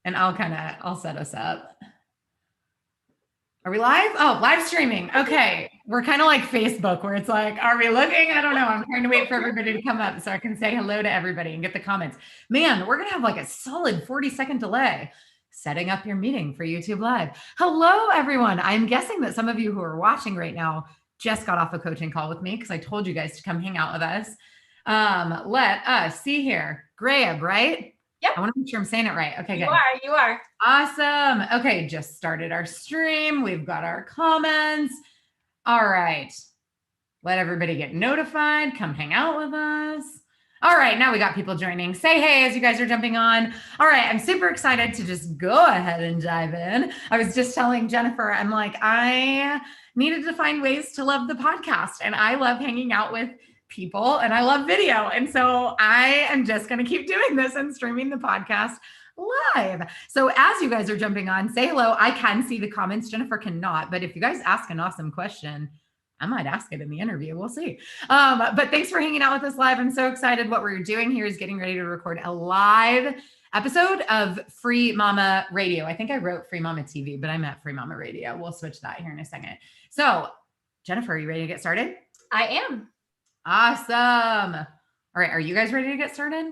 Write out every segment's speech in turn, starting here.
and I'll set us up. Are we live? Oh, live streaming. Okay. We're kind of like Facebook where it's like, are we looking? I don't know. I'm trying to wait for everybody to come up so I can say hello to everybody and get the comments. Man, we're going to have like a solid 40-second delay setting up your meeting for YouTube Live. Hello, everyone. I'm guessing that some of you who are watching right now just got off a coaching call with me because I told you guys to come hang out with us. Let us see here. Grayeb, right? Yep. I want to make sure I'm saying it right. Okay, good. You are. Awesome. Okay, just started our stream. We've got our comments. All right. Let everybody get notified. Come hang out with us. All right, now we got people joining. Say hey as you guys are jumping on. All right, I'm super excited to just go ahead and dive in. I was just telling Jennifer, I'm like, I needed to find ways to love the podcast, and I love hanging out with people, and I love video. And so I am just going to keep doing this and streaming the podcast live. So as you guys are jumping on, say hello. I can see the comments. Jennifer cannot, but if you guys ask an awesome question, I might ask it in the interview. We'll see. But thanks for hanging out with us live. I'm so excited. What we're doing here is getting ready to record a live episode of Free Mama Radio. I think I wrote FreeMamaTV, but I meant Free Mama Radio. We'll switch that here in a second. So Jennifer, are you ready to get started? I am. Awesome. All right. Are you guys ready to get started?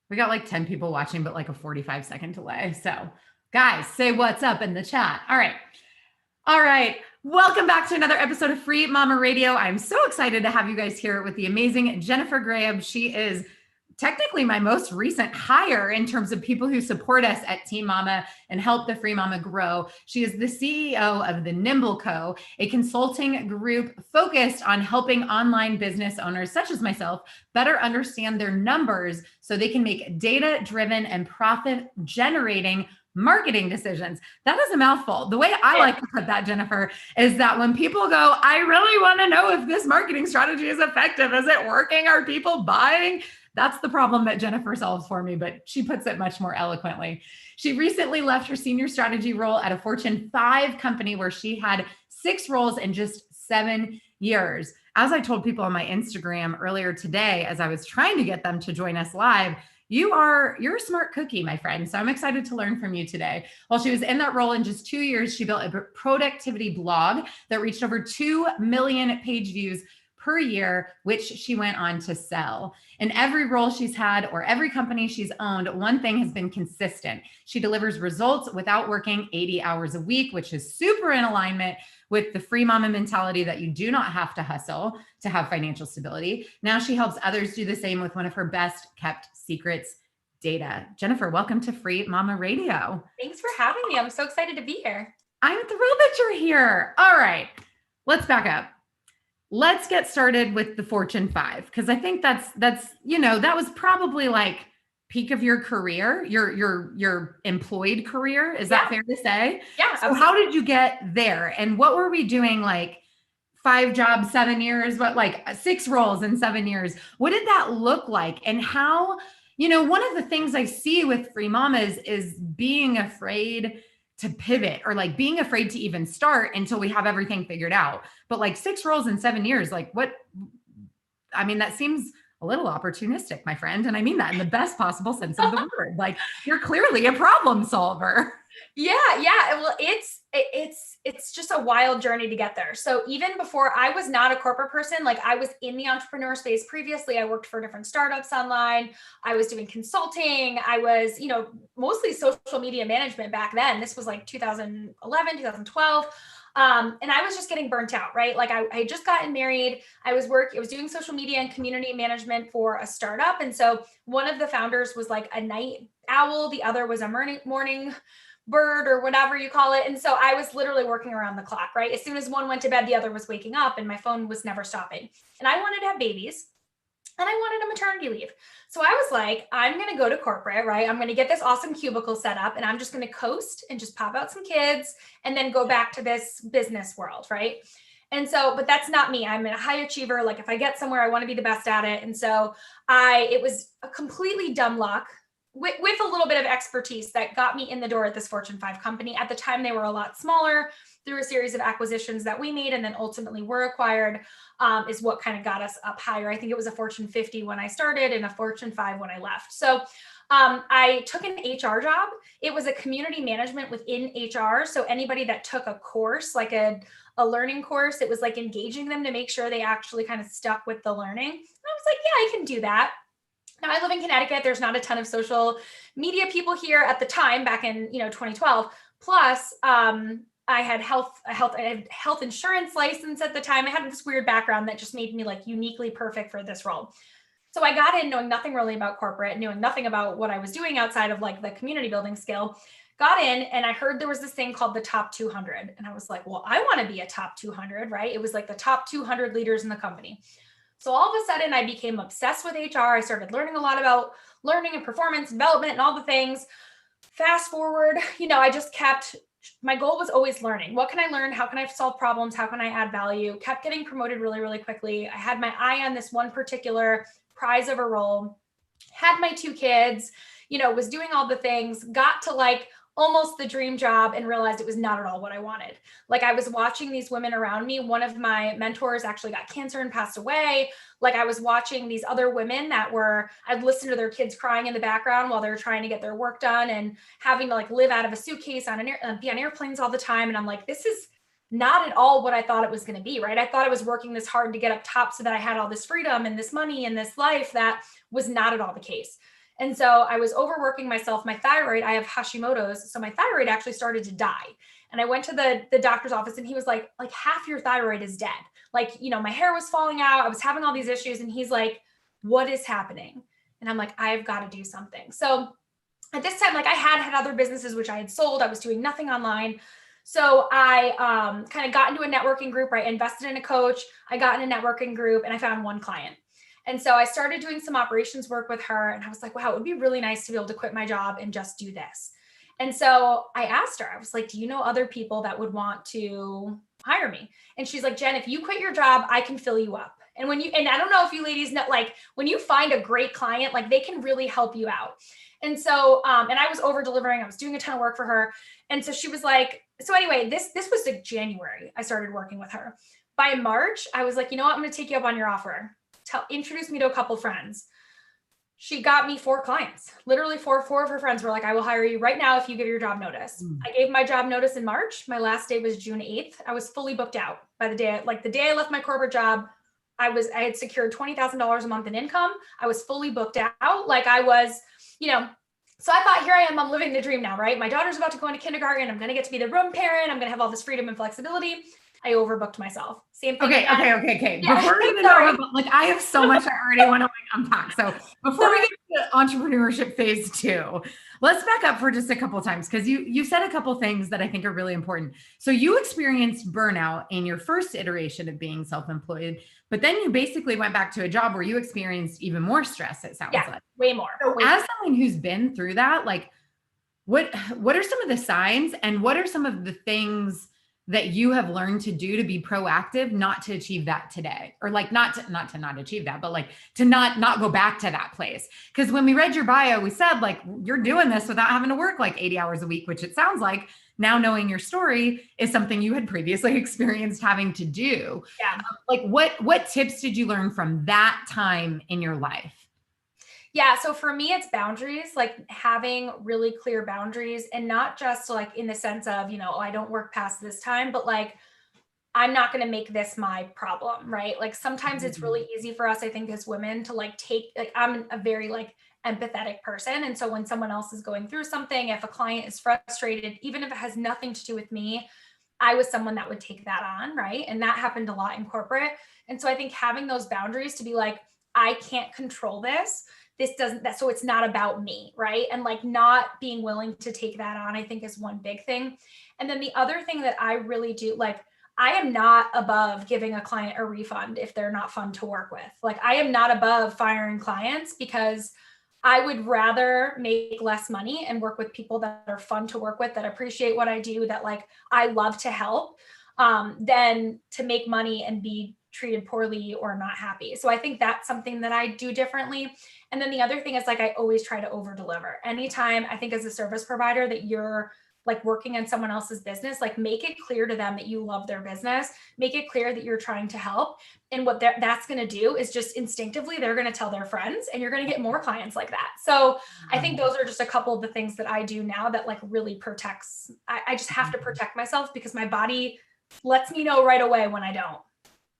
We got like 10 people watching, but like a 45-second delay. So guys, say what's up in the chat. All right. All right. Welcome back to another episode of Free Mama Radio. I'm so excited to have you guys here with the amazing Jennifer Grayeb. She is technically my most recent hire in terms of people who support us at Team Mama and help the Free Mama grow. She is the CEO of the Nimble Co., a consulting group focused on helping online business owners such as myself better understand their numbers so they can make data-driven and profit-generating marketing decisions. That is a mouthful. The way I like to put that, Jennifer, is that when people go, I really want to know if this marketing strategy is effective. Is it working? Are people buying? That's the problem that Jennifer solves for me, but she puts it much more eloquently. She recently left her senior strategy role at a Fortune 5 company where she had 6 roles in just 7 years. As I told people on my Instagram earlier today, as I was trying to get them to join us live, you're a smart cookie, my friend. So I'm excited to learn from you today. While she was in that role in just 2 years, she built a productivity blog that reached over 2 million page views per year, which she went on to sell. In every role she's had or every company she's owned, one thing has been consistent. She delivers results without working 80 hours a week, which is super in alignment with the free mama mentality that you do not have to hustle to have financial stability. Now she helps others do the same with one of her best kept secrets, data. Jennifer, welcome to Free Mama Radio. Thanks for having me. I'm so excited to be here. I'm thrilled that you're here. All right, let's back up. Let's get started with the Fortune 5, because I think that's that was probably like peak of your career, your employed career. Is that fair to say? Yeah. So how did you get there? And what were we doing, like 5 jobs, 7 years, what, like 6 roles in 7 years? What did that look like? And how, one of the things I see with free mamas is being afraid to pivot, or like being afraid to even start until we have everything figured out. But like 6 roles in 7 years, like that seems a little opportunistic, my friend. And I mean that in the best possible sense of the word. Like, you're clearly a problem solver. Yeah. Well, it's just a wild journey to get there. So even before, I was not a corporate person. Like, I was in the entrepreneur space previously. I worked for different startups online. I was doing consulting. I was, mostly social media management back then. This was like 2011, 2012. And I was just getting burnt out, right? Like, I had just gotten married. I was doing social media and community management for a startup. And so one of the founders was like a night owl. The other was a morning bird, or whatever you call it. And so I was literally working around the clock, right? As soon as one went to bed, the other was waking up, and my phone was never stopping. And I wanted to have babies, and I wanted a maternity leave. So I was like, I'm going to go to corporate, right? I'm going to get this awesome cubicle set up, and I'm just going to coast and just pop out some kids and then go back to this business world, right? And so, but that's not me. I'm a high achiever. Like, if I get somewhere, I want to be the best at it. And so it was a completely dumb luck with a little bit of expertise that got me in the door at this Fortune 5 company. At the time, they were a lot smaller. Through a series of acquisitions that we made and then ultimately were acquired, is what kind of got us up higher. I think it was a Fortune 50 when I started and a Fortune 5 when I left. So I took an HR job. It was a community management within HR. So anybody that took a course, like a learning course, it was like engaging them to make sure they actually kind of stuck with the learning. And I was like, yeah, I can do that. Now I live in Connecticut. There's not a ton of social media people here at the time back in, 2012. Plus, I had health insurance license at the time. I had this weird background that just made me like uniquely perfect for this role. So I got in knowing nothing really about corporate, knowing nothing about what I was doing outside of like the community building skill. Got in and I heard there was this thing called the top 200. And I was like, well, I want to be a top 200, right? It was like the top 200 leaders in the company. So all of a sudden I became obsessed with HR. I started learning a lot about learning and performance development and all the things. Fast forward, I just kept, my goal was always learning. What can I learn? How can I solve problems? How can I add value? Kept getting promoted really, really quickly. I had my eye on this one particular prize of a role, had my 2 kids, was doing all the things, got to like almost the dream job and realized it was not at all what I wanted. Like I was watching these women around me. One of my mentors actually got cancer and passed away. Like I was watching these other women that I'd listen to their kids crying in the background while they're trying to get their work done and having to like live out of a suitcase be on airplanes all the time. And I'm like, this is not at all what I thought it was going to be, right? I thought I was working this hard to get up top so that I had all this freedom and this money and this life. That was not at all the case. And so I was overworking myself. My thyroid, I have 𝘰𝘰𝘸𝘦𝘳. So my thyroid actually started to die. And I went to the doctor's office and he was like half your thyroid is dead. Like, my hair was falling out. I was having all these issues. And he's like, what is happening? And I'm like, I've got to do something. So at this time, like I had other businesses, which I had sold. I was doing nothing online. So I kind of got into a networking group, right? I invested in a coach. I got in a networking group and I found one client. And so I started doing some operations work with her and I was like, wow, it would be really nice to be able to quit my job and just do this. And so I asked her, I was like, do you know other people that would want to hire me? And she's like, Jen, if you quit your job, I can fill you up. And and I don't know if you ladies know, like when you find a great client, like they can really help you out. And so, and I was over delivering, I was doing a ton of work for her. And so she was like, so anyway, this was like January, I started working with her. By March, I was like, you know what? I'm going to take you up on your offer. Introduce me to a couple friends. She got me 4 clients, literally four of her friends were like, I will hire you right now if you give your job notice. I gave my job notice in March. My last day was June 8th. I was fully booked out by the day I left my corporate job. I had secured $20,000 a month in income. I was fully booked out. Like I was, so I thought, here I am, I'm living the dream now, right? My daughter's about to go into kindergarten. I'm going to get to be the room parent. I'm going to have all this freedom and flexibility. I overbooked myself. Same thing. Okay. Yeah. Before we get into like, I have so much I already want to unpack. So before we get to entrepreneurship phase 2, let's back up for just a couple of times because you said a couple of things that I think are really important. So you experienced burnout in your first iteration of being self-employed, but then you basically went back to a job where you experienced even more stress. It sounds like way more. So as someone who's been through that, like, what are some of the signs and what are some of the things that you have learned to do to be proactive, not to achieve that today, or like not to not achieve that, but like to not go back to that place? Because when we read your bio, we said like, you're doing this without having to work like 80 hours a week, which it sounds like now knowing your story is something you had previously experienced having to do. Yeah. Like what tips did you learn from that time in your life? Yeah. So for me, it's boundaries, like having really clear boundaries and not just like in the sense of, I don't work past this time, but like, I'm not going to make this my problem, right? Like sometimes it's really easy for us, I think, as women to like I'm a very like empathetic person. And so when someone else is going through something, if a client is frustrated, even if it has nothing to do with me, I was someone that would take that on, right? And that happened a lot in corporate. And so I think having those boundaries to be like, I can't control this. So it's not about me, right? And like not being willing to take that on, I think is one big thing. And then the other thing that I really do, like, I am not above giving a client a refund if they're not fun to work with. Like I am not above firing clients because I would rather make less money and work with people that are fun to work with, that appreciate what I do, that like I love to help, than to make money and be treated poorly or not happy. So I think that's something that I do differently. And then the other thing is like, I always try to over deliver. Anytime I think as a service provider that you're like working in someone else's business, like make it clear to them that you love their business, make it clear that you're trying to help. And what that's going to do is just instinctively, they're going to tell their friends and you're going to get more clients like that. So I think those are just a couple of the things that I do now that like really protects, I just have to protect myself because my body lets me know right away when I don't.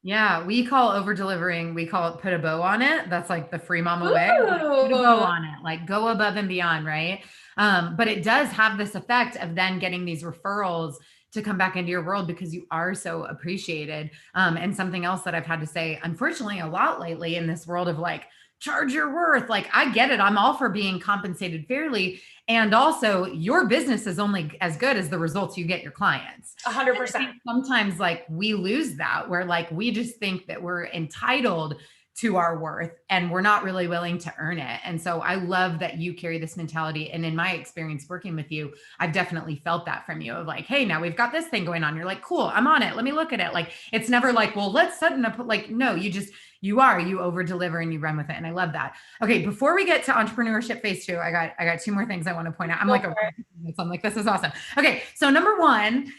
Yeah, we call over delivering, we call it put a bow on it. That's like the free mama way. Like, put a bow on it, like go above and beyond, right? But it does have this effect of then getting these referrals to come back into your world because you are so appreciated. And something else that I've had to say, unfortunately, a lot lately in this world of like, charge your worth. Like, I get it. I'm all for being compensated fairly. And also your business is only as good as the results you get your clients. 100%. Sometimes like we lose that where like, we just think that we're entitled to our worth and we're not really willing to earn it. And so I love that you carry this mentality. And in my experience working with you, I've definitely felt that from you of like, hey, now we've got this thing going on. You're like, cool, I'm on it. Let me look at it. Like, it's never like, well, let's set up, like, no, you over deliver and you run with it. And I love that. Okay. Before we get to entrepreneurship phase 2, I got 2 more things I want to point out. I'm like, this is awesome. Okay. So number 1,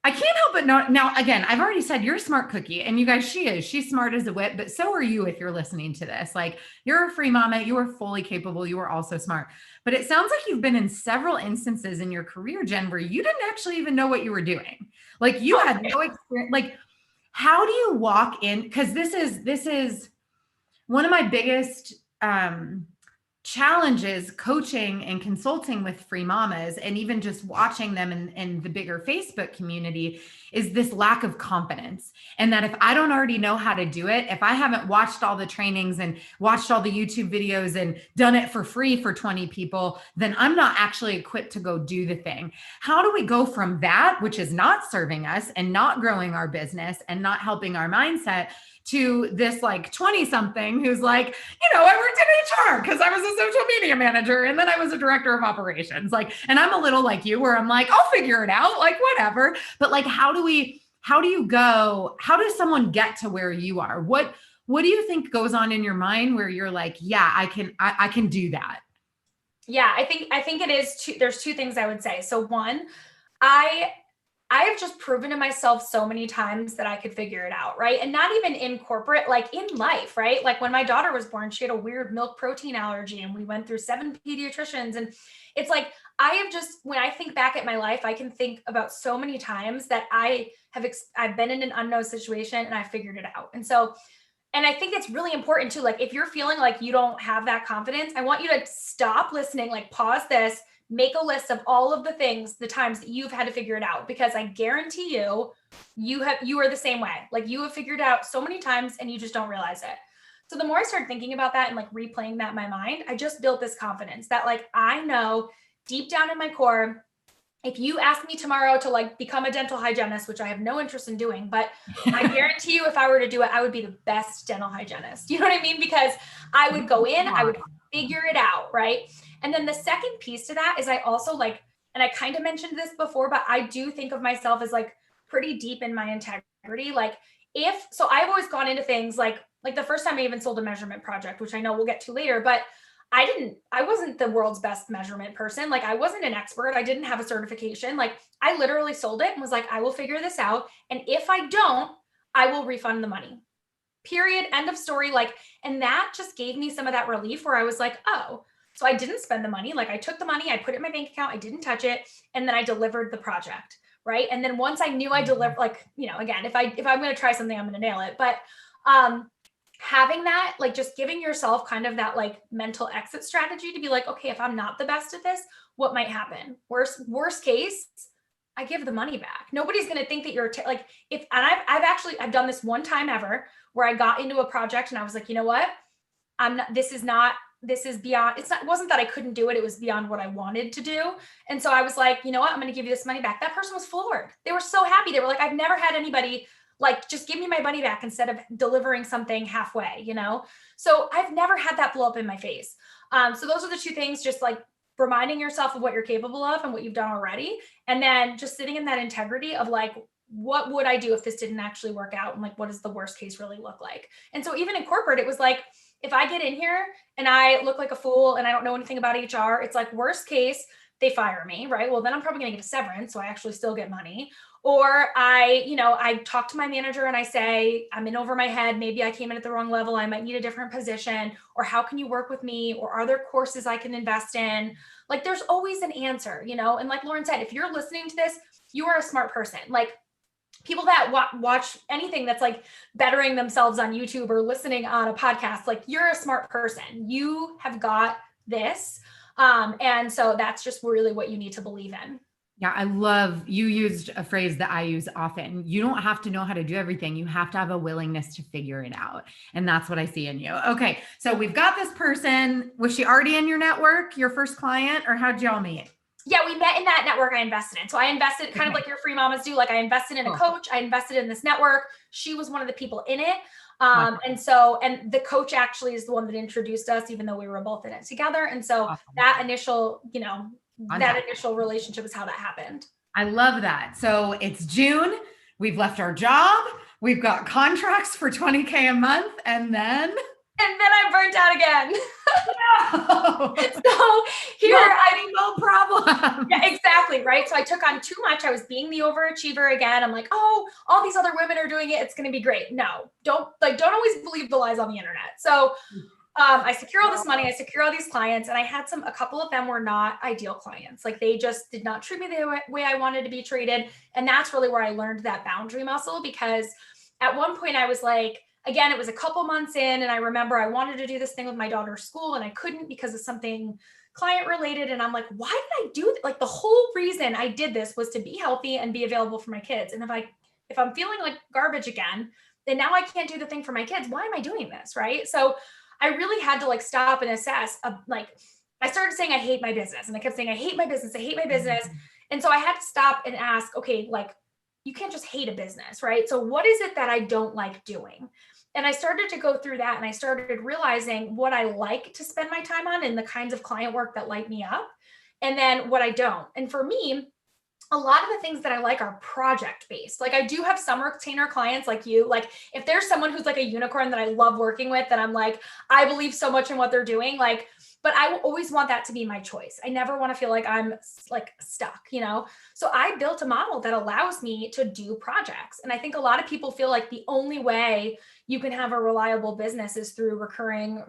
I can't help but not now, again, I've already said you're a smart cookie and you guys, she's smart as a whip, but so are you. If you're listening to this, like you're a free mama, you are fully capable. You are also smart, but it sounds like you've been in several instances in your career, Jen, where you didn't actually even know what you were doing. Like you had no experience. Like, how do you walk in? Cause this is one of my biggest, challenges coaching and consulting with free mamas and even just watching them in the bigger Facebook community is this lack of confidence. And that if I don't already know how to do it, if I haven't watched all the trainings and watched all the YouTube videos and done it for free for 20 people, then I'm not actually equipped to go do the thing. How do we go from that, which is not serving us and not growing our business and not helping our mindset, to this like 20 something who's like, I worked in HR because I was a social media manager and then I was a director of operations. Like, and I'm a little like you where I'm like, I'll figure it out, like whatever. But like, how does someone get to where you are? What do you think goes on in your mind where you're like, yeah, I can do that? Yeah, I think it is there's 2 things I would say. So one, I have just proven to myself so many times that I could figure it out, right? And not even in corporate, like in life, right? Like when my daughter was born, she had a weird milk protein allergy and we went through 7 pediatricians. And it's like, when I think back at my life, I can think about so many times that I've been in an unknown situation and I figured it out. And so, and I think it's really important too, like if you're feeling like you don't have that confidence, I want you to stop listening, like pause this, make a list of all of the times that you've had to figure it out, because I guarantee you are the same way. Like you have figured it out so many times and you just don't realize it. So the more I started thinking about that and like replaying that in my mind, I just built this confidence that like, I know deep down in my core, if you ask me tomorrow to like become a dental hygienist, which I have no interest in doing, but I guarantee you, if I were to do it, I would be the best dental hygienist. You know what I mean? Because I would go in, I would figure it out. Right. And then the second piece to that is I also like, and I kind of mentioned this before, but I do think of myself as like pretty deep in my integrity. Like so I've always gone into things like the first time I even sold a measurement project, which I know we'll get to later, but I wasn't the world's best measurement person. Like I wasn't an expert. I didn't have a certification. Like I literally sold it and was like, I will figure this out. And if I don't, I will refund the money. Period. End of story. Like, and that just gave me some of that relief where I was like, oh, so I didn't spend the money. Like I took the money, I put it in my bank account, I didn't touch it. And then I delivered the project. Right. And then once I knew I delivered, like, again, if I'm going to try something, I'm going to nail it. But, having that, like just giving yourself kind of that like mental exit strategy to be like, okay, if I'm not the best at this, what might happen? Worst case, I give the money back. Nobody's going to think that you're like, I've done this one time ever where I got into a project and I was like, you know what? This is beyond, it wasn't that I couldn't do it. It was beyond what I wanted to do. And so I was like, you know what? I'm going to give you this money back. That person was floored. They were so happy. They were like, I've never had anybody like, just give me my money back instead of delivering something halfway, So I've never had that blow up in my face. So those are the 2 things, just like reminding yourself of what you're capable of and what you've done already. And then just sitting in that integrity of like, what would I do if this didn't actually work out? And like, what does the worst case really look like? And so even in corporate, it was like, if I get in here and I look like a fool and I don't know anything about HR, it's like worst case, they fire me, right? Well, then I'm probably going to get a severance, so I actually still get money. Or I talk to my manager and I say, I'm in over my head. Maybe I came in at the wrong level. I might need a different position. Or how can you work with me? Or are there courses I can invest in? Like, there's always an answer, and like Lauren said, if you're listening to this, you are a smart person. Like, people that watch anything that's like bettering themselves on YouTube or listening on a podcast, like, you're a smart person. You have got this. And so that's just really what you need to believe in. Yeah, I love, you used a phrase that I use often. You don't have to know how to do everything. You have to have a willingness to figure it out. And that's what I see in you. Okay. So we've got this person. Was she already in your network, your first client, or how'd y'all meet? Yeah, we met in that network I invested in. So I invested kind of like your free mamas do. Like, I invested in a coach. I invested in this network. She was one of the people in it. And the coach actually is the one that introduced us, even though we were both in it together. And so that initial, that initial relationship is how that happened. I love that. So it's June. We've left our job. We've got contracts for $20K a month. And then I burnt out again. No. So here no problem. Yeah, exactly. Right. So I took on too much. I was being the overachiever again. I'm like, oh, all these other women are doing it. It's going to be great. No, don't always believe the lies on the internet. So I secure all this money, I secure all these clients, and I had a couple of them were not ideal clients. Like, they just did not treat me the way I wanted to be treated. And that's really where I learned that boundary muscle, because at one point I was like, again, it was a couple months in, and I remember I wanted to do this thing with my daughter's school and I couldn't because of something client related. And I'm like, why did I do that? Like, the whole reason I did this was to be healthy and be available for my kids. And if I'm feeling like garbage again, then now I can't do the thing for my kids. Why am I doing this? Right. So I really had to like stop and assess. I started saying, I hate my business. And I kept saying, I hate my business. I hate my business. And so I had to stop and ask, okay, like, you can't just hate a business, right? So what is it that I don't like doing? And I started to go through that, and I started realizing what I like to spend my time on and the kinds of client work that light me up, and then what I don't. And for me, a lot of the things that I like are project based. Like, I do have some retainer clients like you. Like, if there's someone who's like a unicorn that I love working with, that I'm like, I believe so much in what they're doing, like, but I will always want that to be my choice. I never want to feel like I'm like stuck, So I built a model that allows me to do projects. And I think a lot of people feel like the only way you can have a reliable business is through recurring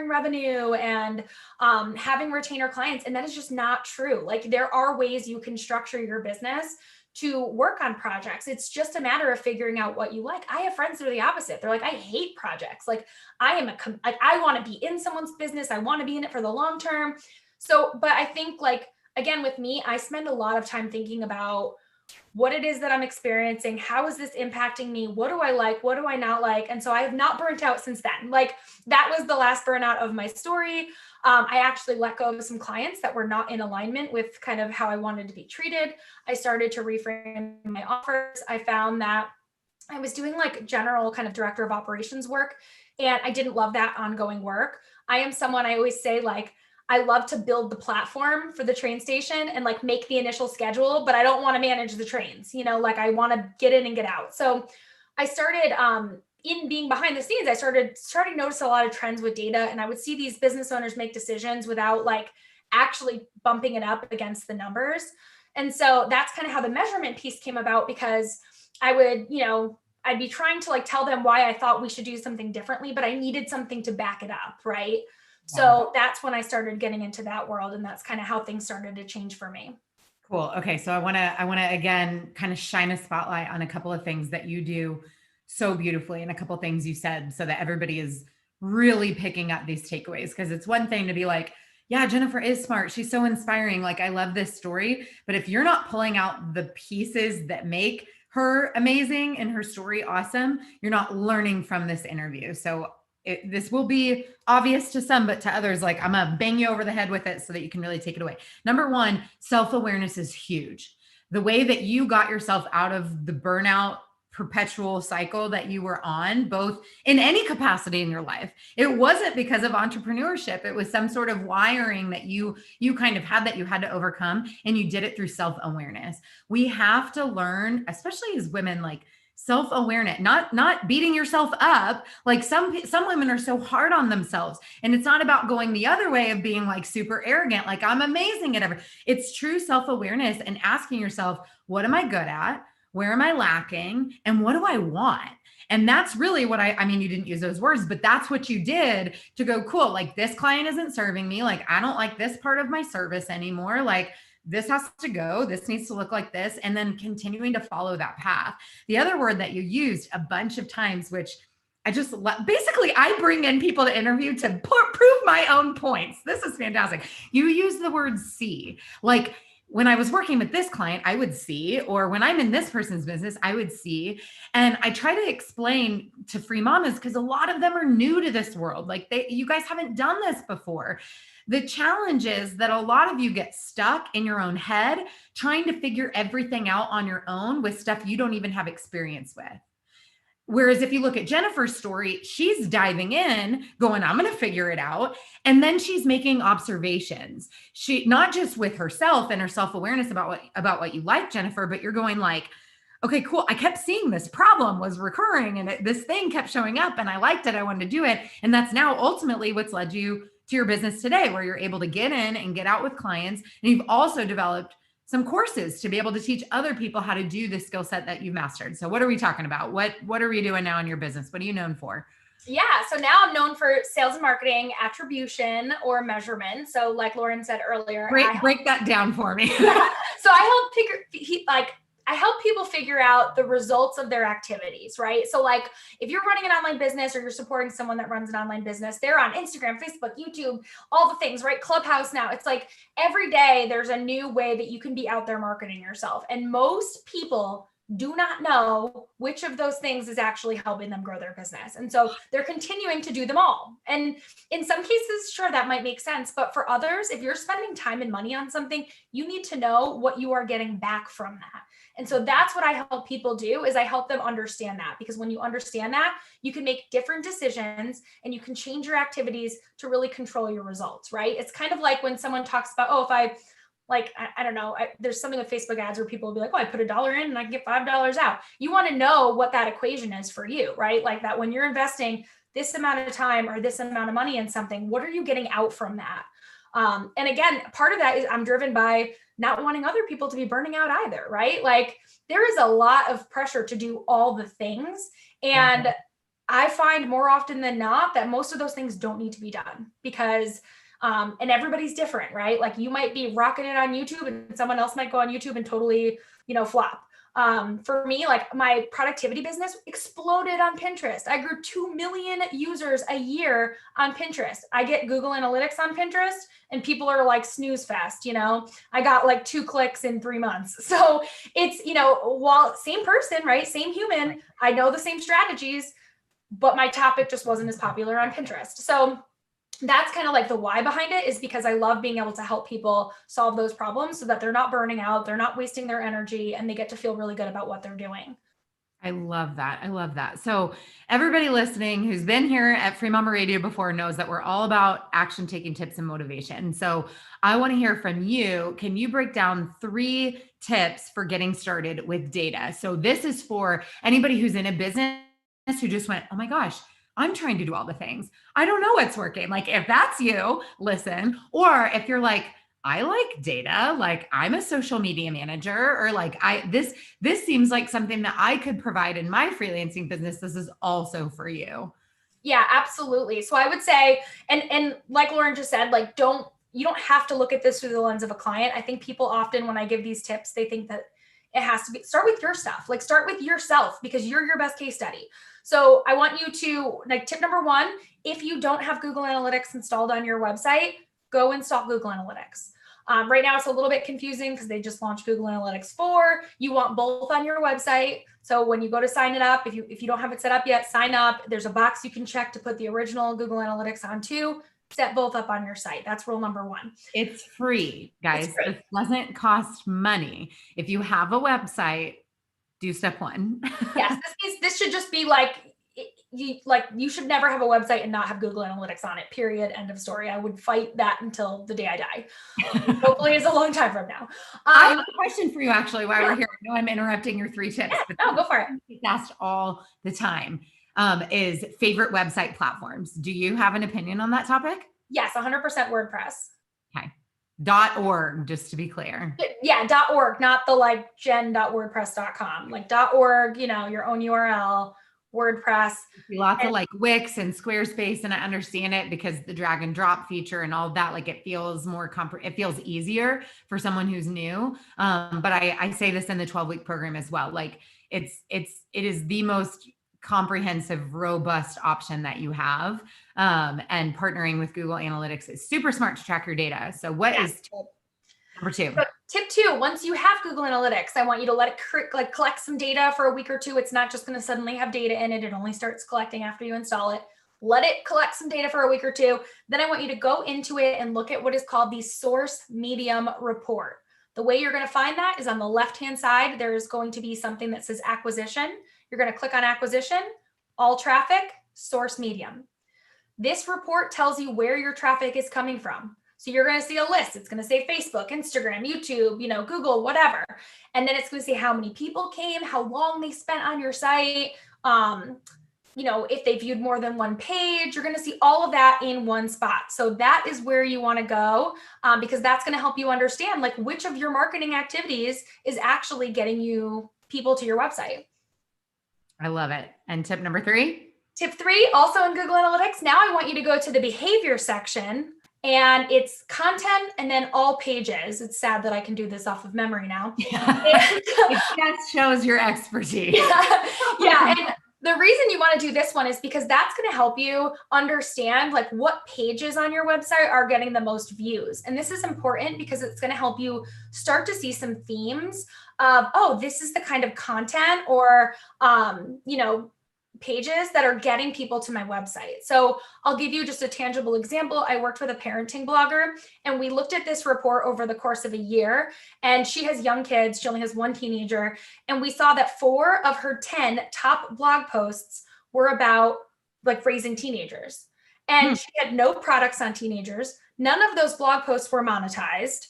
revenue and having retainer clients. And that is just not true. Like, there are ways you can structure your business to work on projects. It's just a matter of figuring out what you like. I have friends that are the opposite. They're like, I hate projects. Like, I want to be in someone's business. I want to be in it for the long term. So, but I think, like, again, with me, I spend a lot of time thinking about what it is that I'm experiencing. How is this impacting me? What do I like? What do I not like? And so I have not burnt out since then. Like, that was the last burnout of my story. I actually let go of some clients that were not in alignment with kind of how I wanted to be treated. I started to reframe my offers. I found that I was doing like general kind of director of operations work, and I didn't love that ongoing work. I am someone, I always say, like, I love to build the platform for the train station and like make the initial schedule, but I don't want to manage the trains, like, I want to get in and get out. So I started, in being behind the scenes, I started to notice a lot of trends with data, and I would see these business owners make decisions without like actually bumping it up against the numbers. And so that's kind of how the measurement piece came about, because I would, I'd be trying to like tell them why I thought we should do something differently, but I needed something to back it up. Right. Yeah. So that's when I started getting into that world, and that's kind of how things started to change for me. Cool. Okay. So I want to again, kind of shine a spotlight on a couple of things that you do so beautifully, and a couple of things you said, so that everybody is really picking up these takeaways. Because it's one thing to be like, yeah, Jennifer is smart. She's so inspiring. Like, I love this story. But if you're not pulling out the pieces that make her amazing and her story awesome, you're not learning from this interview. So this will be obvious to some, but to others, like, I'm gonna bang you over the head with it so that you can really take it away. Number one, self-awareness is huge. The way that you got yourself out of the burnout perpetual cycle that you were on, both in any capacity in your life, it wasn't because of entrepreneurship. It was some sort of wiring that you kind of had, that you had to overcome, and you did it through self-awareness. We have to learn, especially as women, like, self-awareness, not beating yourself up. Like some women are so hard on themselves, and it's not about going the other way of being like super arrogant, like I'm amazing at everything. It's true self-awareness and asking yourself, what am I good at? Where am I lacking? And what do I want? And that's really what I mean, you didn't use those words, but that's what you did to go, cool, like this client isn't serving me. Like, I don't like this part of my service anymore. Like, this has to go. This needs to look like this. And then continuing to follow that path. The other word that you used a bunch of times, which I just basically, I bring in people to interview to prove my own points. This is fantastic. You use the word see. Like, when I was working with this client, I would see, or when I'm in this person's business, I would see. And I try to explain to free mamas, because a lot of them are new to this world. Like you guys haven't done this before. The challenge is that a lot of you get stuck in your own head, trying to figure everything out on your own with stuff you don't even have experience with. Whereas if you look at Jennifer's story, she's diving in going, I'm going to figure it out. And then she's making observations. She, not just with herself and her self-awareness about what you like, Jennifer, but you're going like, okay, cool. I kept seeing this problem was recurring and this thing kept showing up and I liked it. I wanted to do it. And that's now ultimately what's led you to your business today, where you're able to get in and get out with clients. And you've also developed some courses to be able to teach other people how to do the skill set that you've mastered. So what are we talking about? What are we doing now in your business? What are you known for? Yeah. So now I'm known for sales and marketing, attribution, or measurement. So like Lauren said earlier, break that down for me. Yeah. So I help people figure out the results of their activities, right? So like if you're running an online business or you're supporting someone that runs an online business, they're on Instagram, Facebook, YouTube, all the things, right? Clubhouse now. It's like every day there's a new way that you can be out there marketing yourself. And most people do not know which of those things is actually helping them grow their business. And so they're continuing to do them all. And in some cases, sure, that might make sense. But for others, if you're spending time and money on something, you need to know what you are getting back from that. And so that's what I help people do, is I help them understand that, because when you understand that, you can make different decisions and you can change your activities to really control your results, right? It's kind of like when someone talks about, oh, if I don't know, there's something with Facebook ads where people will be like, oh, I put $1 in and I can get $5 out. You want to know what that equation is for you, right? Like that when you're investing this amount of time or this amount of money in something, what are you getting out from that? And again, part of that is I'm driven by not wanting other people to be burning out either, right? Like there is a lot of pressure to do all the things. And I find more often than not that most of those things don't need to be done because and everybody's different, right? Like you might be rocking it on YouTube and someone else might go on YouTube and totally, flop. For me, like my productivity business exploded on Pinterest. I grew 2 million users a year on Pinterest. I get Google Analytics on Pinterest and people are like snooze fast, I got like 2 clicks in 3 months. So it's, while same person, right? Same human, I know the same strategies, but my topic just wasn't as popular on Pinterest. So that's kind of like the why behind it, is because I love being able to help people solve those problems so that they're not burning out, they're not wasting their energy, and they get to feel really good about what they're doing. I love that. I love that. So everybody listening who's been here at Free Mama Radio before knows that we're all about action taking tips and motivation. So I want to hear from you. Can you break down 3 tips for getting started with data? So this is for anybody who's in a business who just went, oh my gosh, I'm trying to do all the things. I don't know what's working. Like if that's you, listen. Or if you're like, I like data, like I'm a social media manager, or like this seems like something that I could provide in my freelancing business. This is also for you. Yeah, absolutely. So I would say, and like Lauren just said, like you don't have to look at this through the lens of a client. I think people often, when I give these tips, they think that it has to be, start with your stuff, like start with yourself because you're your best case study. So I want you to, like, tip number 1, if you don't have Google Analytics installed on your website, go install Google Analytics. Right now it's a little bit confusing because they just launched Google Analytics 4. You want both on your website. So when you go to sign it up, if you don't have it set up yet, sign up. There's a box you can check to put the original Google Analytics on too. Set both up on your site. That's rule number 1. It's free, guys. It doesn't cost money. If you have a website, do step 1. Yes, this should just be like, you should never have a website and not have Google Analytics on it, period. End of story. I would fight that until the day I die. Hopefully it's a long time from now. I have a question for you actually while we're here. I know I'm interrupting your 3 tips, but no, go for it. It's asked all the time, is favorite website platforms. Do you have an opinion on that topic? Yes, 100% WordPress. Okay. .org, just to be clear. Yeah, .org, not the like jen.wordpress.com, like .org, your own URL, WordPress. Lots of like Wix and Squarespace, and I understand it because the drag and drop feature and all of that, like it feels more it feels easier for someone who's new. But I say this in the 12-week program as well. Like it is the most comprehensive, robust option that you have. And partnering with Google Analytics is super smart to track your data. So what is tip number 2? So tip 2, once you have Google Analytics, I want you to let it collect some data for a week or 2. It's not just going to suddenly have data in it. It only starts collecting after you install it. Let it collect some data for a week or 2. Then I want you to go into it and look at what is called the source medium report. The way you're going to find that is on the left-hand side. There's going to be something that says acquisition. You're going to click on acquisition, all traffic, source medium. This report tells you where your traffic is coming from. So you're going to see a list. It's going to say Facebook, Instagram, YouTube, Google, whatever. And then it's going to say how many people came, how long they spent on your site. If they viewed more than one page, you're going to see all of that in one spot. So that is where you want to go, because that's going to help you understand like which of your marketing activities is actually getting you people to your website. I love it. And tip number 3? Tip 3, also in Google Analytics. Now I want you to go to the behavior section, and it's content and then all pages. It's sad that I can do this off of memory now. It just shows your expertise. Yeah. And the reason you want to do this one is because that's going to help you understand like what pages on your website are getting the most views. And this is important because it's going to help you start to see some themes of, oh, this is the kind of content or, pages that are getting people to my website. So I'll give you just a tangible example. I worked with a parenting blogger, and we looked at this report over the course of a year, and she has young kids. She only has one teenager. And we saw that 4 of her 10 top blog posts were about like raising teenagers. And she had no products on teenagers. None of those blog posts were monetized,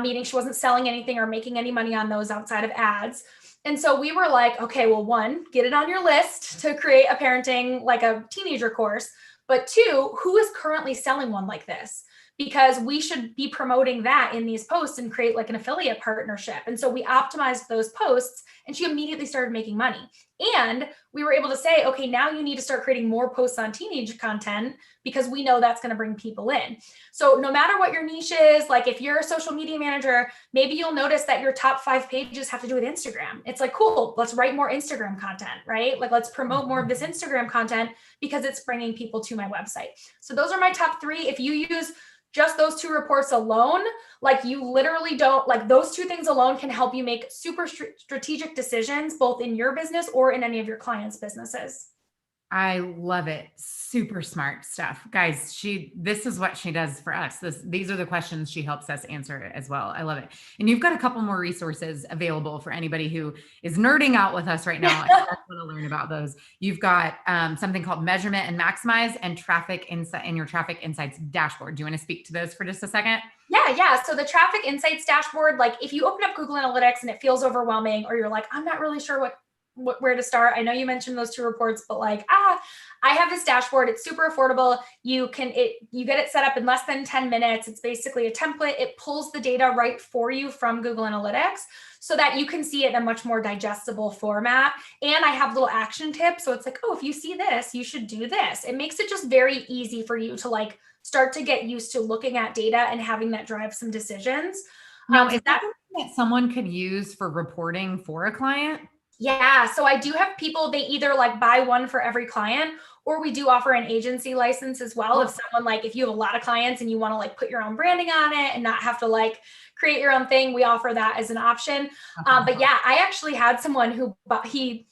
meaning she wasn't selling anything or making any money on those outside of ads. And so we were like, okay, well, 1, get it on your list to create a parenting, like a teenager course. But 2, who is currently selling one like this? Because we should be promoting that in these posts and create like an affiliate partnership. And so we optimized those posts, and she immediately started making money. And we were able to say, okay, now you need to start creating more posts on teenage content because we know that's going to bring people in. So no matter what your niche is, like if you're a social media manager, maybe you'll notice that your top 5 pages have to do with Instagram. It's like, cool, let's write more Instagram content, right? Like let's promote more of this Instagram content because it's bringing people to my website. So those are my top 3. If you use just those 2 reports alone, like you literally don't, like those 2 things alone can help you make super strategic decisions, both in your business or in any of your clients' businesses. I love it. Super smart stuff. Guys, this is what she does for us. These are the questions she helps us answer as well. I love it. And you've got a couple more resources available for anybody who is nerding out with us right now and want to learn about those. You've got something called Measurement and Maximize and Traffic Insight and your Traffic Insights dashboard. Do you want to speak to those for just a second? Yeah. So the Traffic Insights dashboard, like if you open up Google Analytics and it feels overwhelming, or you're like, I'm not really sure where to start. I know you mentioned those 2 reports, but like, I have this dashboard. It's super affordable. You get it set up in less than 10 minutes. It's basically a template. It pulls the data right for you from Google Analytics so that you can see it in a much more digestible format. And I have little action tips. So it's like, oh, if you see this, you should do this. It makes it just very easy for you to like start to get used to looking at data and having that drive some decisions. Now, is that something that someone could use for reporting for a client? Yeah. So I do have people, they either like buy one for every client, or we do offer an agency license as well. If someone like, if you have a lot of clients and you want to like put your own branding on it and not have to like create your own thing, we offer that as an option. But yeah, I actually had someone who he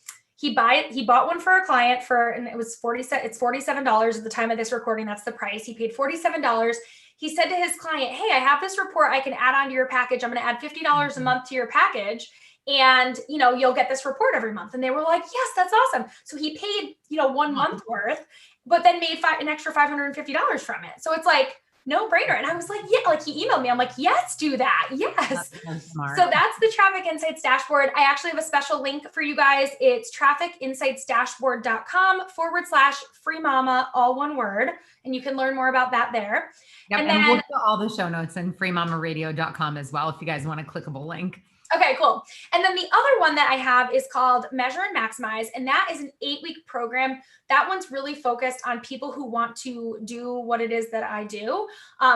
bought one for a client and it was it's $47 at the time of this recording. That's the price. He paid $47. He said to his client, hey, I have this report I can add onto your package. I'm going to add $50 a month to your package. and, you'll get this report every month. And they were like, yes, that's awesome. So he paid, 1 month worth, but then made an extra $550 from it. So it's like, no brainer. And I was like, yeah, like he emailed me. I'm like, yes, do that. Yes. That's smart. So that's the Traffic Insights dashboard. I actually have a special link for you guys. It's trafficinsightsdashboard.com/FreeMama, all one word. And you can learn more about that there. Yep, and we'll put all the show notes in FreeMamaRadio.com as well if you guys want a clickable link. Okay, cool. And then the other one that I have is called Measure and Maximize. And that is an 8-week program. That one's really focused on people who want to do what it is that I do.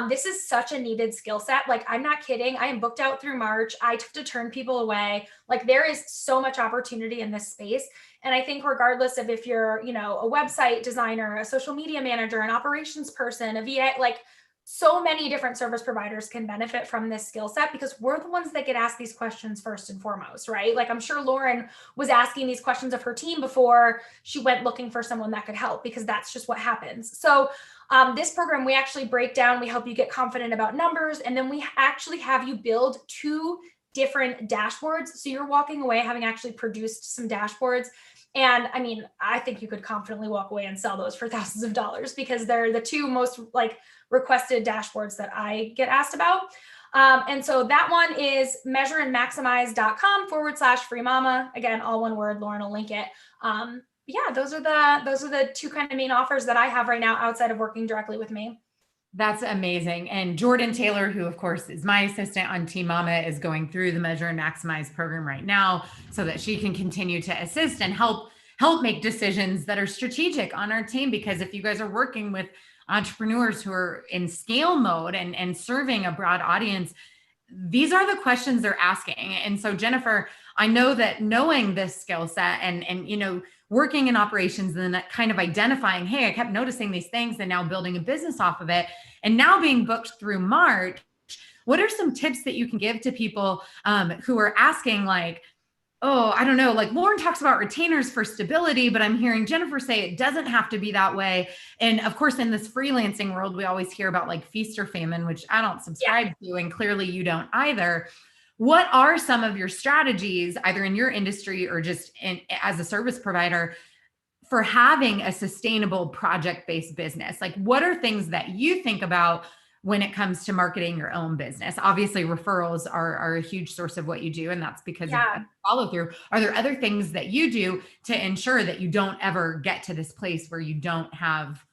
This is such a needed skill set. Like, I'm not kidding. I am booked out through March. I have to turn people away. Like, there is so much opportunity in this space. And I think regardless of if you're, a website designer, a social media manager, an operations person, a VA, like, so many different service providers can benefit from this skill set because we're the ones that get asked these questions first and foremost, right? Like, I'm sure Lauren was asking these questions of her team before she went looking for someone that could help, because that's just what happens. So this program, we actually break down, we help you get confident about numbers, and then we actually have you build 2 different dashboards. So you're walking away having actually produced some dashboards. And I mean, I think you could confidently walk away and sell those for thousands of dollars because they're the 2 most requested dashboards that I get asked about. And so that one is measureandmaximize.com/FreeMama. Again, all one word. Lauren will link it. Yeah, those are the 2 kind of main offers that I have right now outside of working directly with me. That's amazing. And Jordan Taylor, who of course is my assistant on Team Mama, is going through the Measure and Maximize program right now so that she can continue to assist and help make decisions that are strategic on our team. Because if you guys are working with entrepreneurs who are in scale mode and serving a broad audience, these are the questions they're asking. And so Jennifer, I know that knowing this skill set and working in operations and then kind of identifying, hey, I kept noticing these things and now building a business off of it, and now being booked through March, what are some tips that you can give to people who are asking, like, oh, I don't know, like Lauren talks about retainers for stability, but I'm hearing Jennifer say it doesn't have to be that way. And of course, in this freelancing world, we always hear about like feast or famine, which I don't subscribe to, and clearly you don't either. What are some of your strategies, either in your industry or just as a service provider, for having a sustainable project-based business? Like, what are things that you think about when it comes to marketing your own business? Obviously, referrals are a huge source of what you do, and that's because of follow through. Are there other things that you do to ensure that you don't ever get to this place where you don't have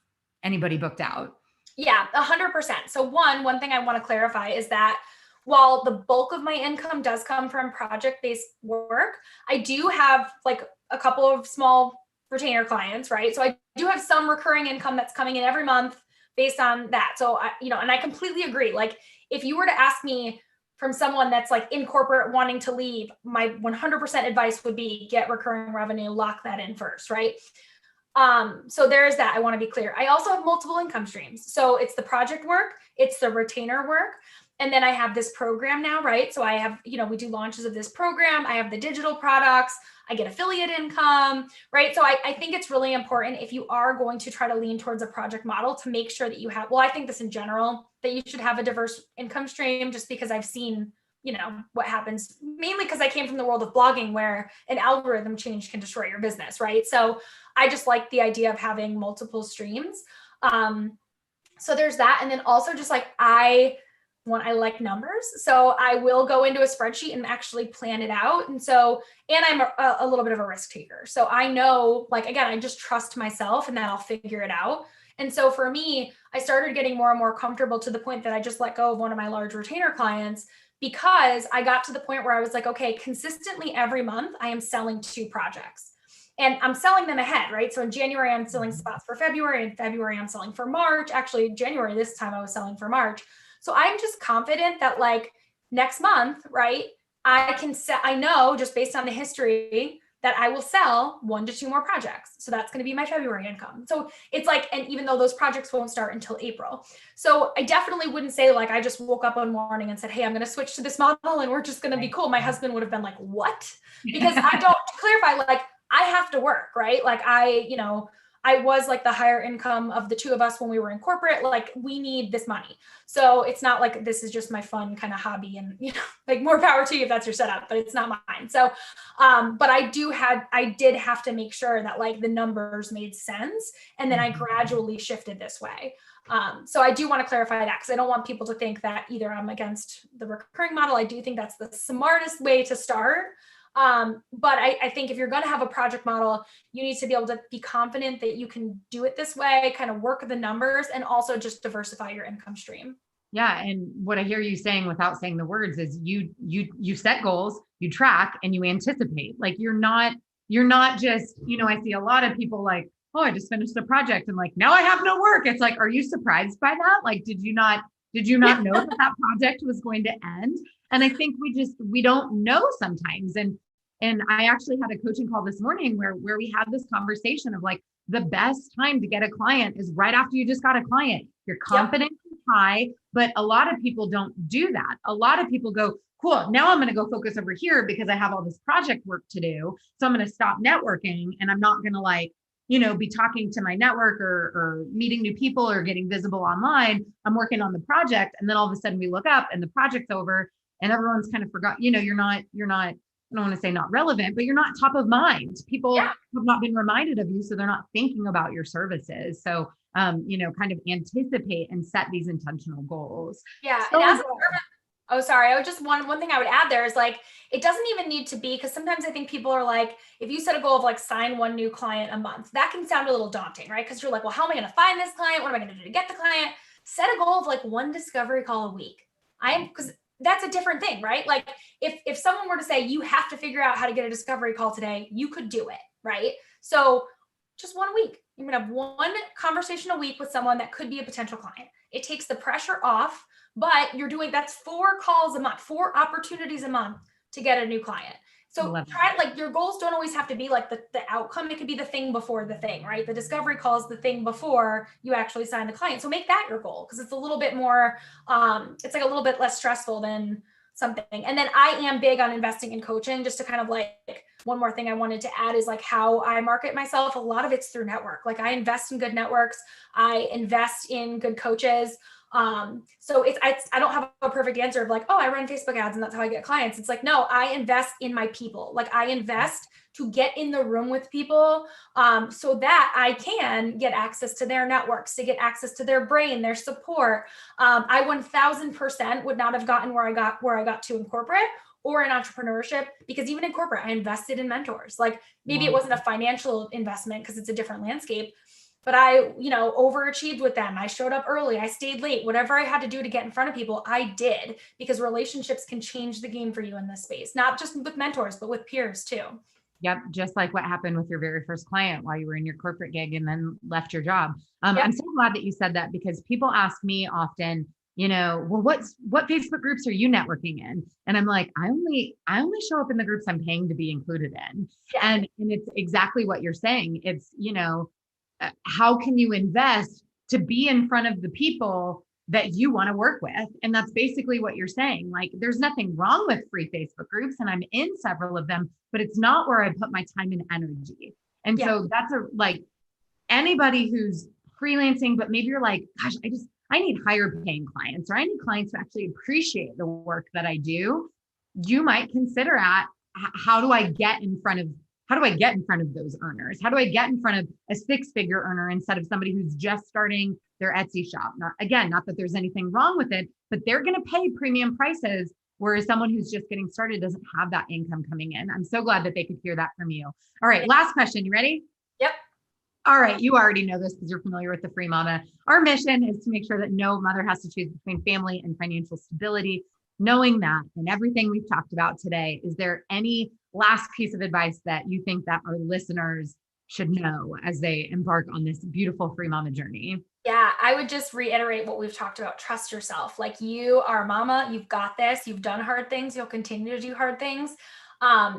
anybody booked out? Yeah, 100%. So one thing I want to clarify is that while the bulk of my income does come from project-based work, I do have like a couple of small retainer clients, right? So I do have some recurring income that's coming in every month based on that. So and I completely agree. Like, if you were to ask me from someone that's like in corporate wanting to leave, my 100% advice would be get recurring revenue, lock that in first, right? So there's that. I want to be clear. I also have multiple income streams. So it's the project work, it's the retainer work. And then I have this program now, right? So I have, we do launches of this program. I have the digital products. I get affiliate income, right? So I think it's really important, if you are going to try to lean towards a project model, to make sure that you have, well, I think this in general, that you should have a diverse income stream, just because I've seen, what happens, mainly because I came from the world of blogging where an algorithm change can destroy your business, right? So I just like the idea of having multiple streams. So there's that. And then also just like, I like numbers. So I will go into a spreadsheet and actually plan it out. And I'm a little bit of a risk taker. So I know, like, again, I just trust myself and that I'll figure it out. And so for me, I started getting more and more comfortable to the point that I just let go of one of my large retainer clients, because I got to the point where I was like, okay, consistently every month I am selling 2 projects. And I'm selling them ahead, right? So in January, I'm selling spots for February. In February, I'm selling for March. Actually, January, this time I was selling for March. So I'm just confident that like next month, right, I know just based on the history that I will sell 1 to 2 more projects. So that's going to be my February income. So it's like, and even though those projects won't start until April. So I definitely wouldn't say like, I just woke up one morning and said, hey, I'm going to switch to this model and we're just going to be cool. My husband would have been like, what? Because I don't, to clarify, like, I have to work, right? Like I was like the higher income of the two of us when we were in corporate. Like, we need this money. So it's not like this is just my fun kind of hobby, and, you know, like, more power to you if that's your setup, but it's not mine. So, but I did have to make sure that like the numbers made sense. And then I gradually shifted this way. So I do want to clarify that, because I don't want people to think that either I'm against the recurring model. I do think that's the smartest way to start. But I think if you're going to have a project model, you need to be able to be confident that you can do it this way, kind of work the numbers, and also just diversify your income stream. Yeah. And what I hear you saying without saying the words is you set goals, you track, and you anticipate. Like, you're not just, you know, I see a lot of people like, oh, I just finished a project and like, now I have no work. It's like, are you surprised by that? Like, did you not know that that project was going to end? And I think we don't know sometimes. And I actually had a coaching call this morning where we had this conversation of like, the best time to get a client is right after you just got a client. Your confidence is high, but a lot of people don't do that. A lot of people go, cool, now I'm going to go focus over here because I have all this project work to do. So I'm going to stop networking, and I'm not going to, like, you know, be talking to my network or meeting new people or getting visible online. I'm working on the project. And then all of a sudden we look up and the project's over and everyone's kind of forgot, you know, you're not, I don't want to say not relevant, but you're not top of mind. People have not been reminded of you. So they're not thinking about your services. So, you know, kind of anticipate and set these intentional goals. Yeah. So And oh, sorry. I would just one thing I would add there is like, it doesn't even need to be, because sometimes I think people are like, if you set a goal of like sign one new client a month, that can sound a little daunting, right? Because you're like, well, how am I going to find this client? What am I going to do to get the client? Set a goal of like one discovery call a week. Because that's a different thing, right? Like, if someone were to say, you have to figure out how to get a discovery call today, you could do it, right? So just 1 week, you're going to have one conversation a week with someone that could be a potential client. It takes the pressure off, but that's 4 calls a month, 4 opportunities a month to get a new client. So try, like, your goals don't always have to be like the outcome. It could be the thing before the thing, right? The discovery call is the thing before you actually sign the client. So make that your goal, because it's a little bit more, it's like a little bit less stressful than something. And then I am big on investing in coaching. Just to kind of like, one more thing I wanted to add is like how I market myself. A lot of it's through network. Like, I invest in good networks. I invest in good coaches. So I don't have a perfect answer of like, oh, I run Facebook ads and that's how I get clients. It's like, no, I invest in my people. Like, I invest to get in the room with people, so that I can get access to their networks, to get access to their brain, their support. I 1000% would not have gotten where I got to in corporate or in entrepreneurship, because even in corporate, I invested in mentors. Like, maybe it wasn't a financial investment because it's a different landscape, but I, you know, overachieved with them. I showed up early. I stayed late. Whatever I had to do to get in front of people, I did, because relationships can change the game for you in this space, not just with mentors, but with peers too. Yep. Just like what happened with your very first client while you were in your corporate gig and then left your job. I'm so glad that you said that, because people ask me often, you know, well, what Facebook groups are you networking in? And I'm like, I only show up in the groups I'm paying to be included in. Yeah. And it's exactly what you're saying. It's, you know, how can you invest to be in front of the people that you want to work with? And that's basically what you're saying. Like, there's nothing wrong with free Facebook groups, and I'm in several of them, but it's not where I put my time and energy. And so that's like anybody who's freelancing, but maybe you're like, gosh, I need higher paying clients, or I need clients who actually appreciate the work that I do. You might consider how do I get in front of those earners? How do I get in front of a 6-figure earner instead of somebody who's just starting their Etsy shop? Not that there's anything wrong with it, but they're going to pay premium prices, whereas someone who's just getting started doesn't have that income coming in. I'm so glad that they could hear that from you. All right, last question. You ready? Yep. All right, you already know this because you're familiar with the Free Mama. Our mission is to make sure that no mother has to choose between family and financial stability. Knowing that and everything we've talked about today, is there any last piece of advice that you think that our listeners should know as they embark on this beautiful Free Mama journey? Yeah, I would just reiterate what we've talked about. Trust yourself. Like, you are mama, you've got this, you've done hard things, you'll continue to do hard things.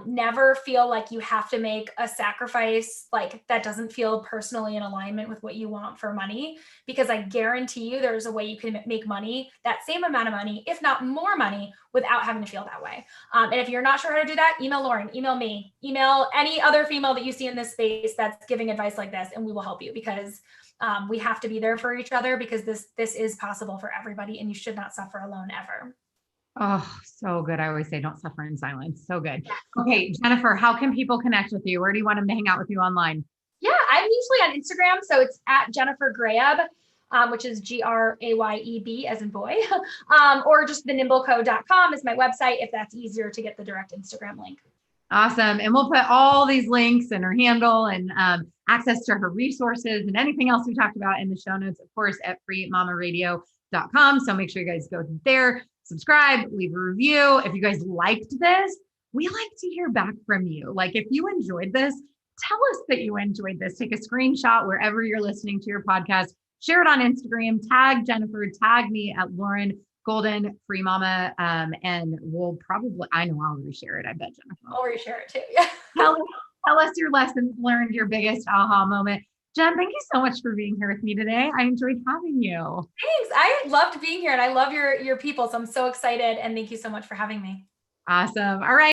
Never feel like you have to make a sacrifice like that doesn't feel personally in alignment with what you want for money, because I guarantee you there's a way you can make money, that same amount of money, if not more money, without having to feel that way. And if you're not sure how to do that, email Lauren, email me, email any other female that you see in this space that's giving advice like this, and we will help you, because we have to be there for each other, because this is possible for everybody, and you should not suffer alone ever. Oh, so good. I always say don't suffer in silence. So good. Okay, Jennifer, how can people connect with you? Where do you want them to hang out with you online? Yeah, I'm usually on Instagram, so it's at Jennifer Grayeb, which is Grayeb as in boy, or just thenimbleco.com is my website if that's easier to get the direct Instagram link. Awesome. And we'll put all these links and her handle and access to her resources and anything else we talked about in the show notes, of course, at FreeMamaRadio.com. So make sure you guys go there, subscribe, leave a review. If you guys liked this, we like to hear back from you. Like, if you enjoyed this, tell us that you enjoyed this. Take a screenshot wherever you're listening to your podcast, share it on Instagram, tag Jennifer, tag me at Lauren Golden Free Mama. And we'll probably, I know I'll reshare it. I bet Jennifer. I'll reshare it too. Yeah. Tell us your lessons learned, your biggest aha moment. Jen, thank you so much for being here with me today. I enjoyed having you. Thanks. I loved being here, and I love your people. So I'm so excited, and thank you so much for having me. Awesome. All right.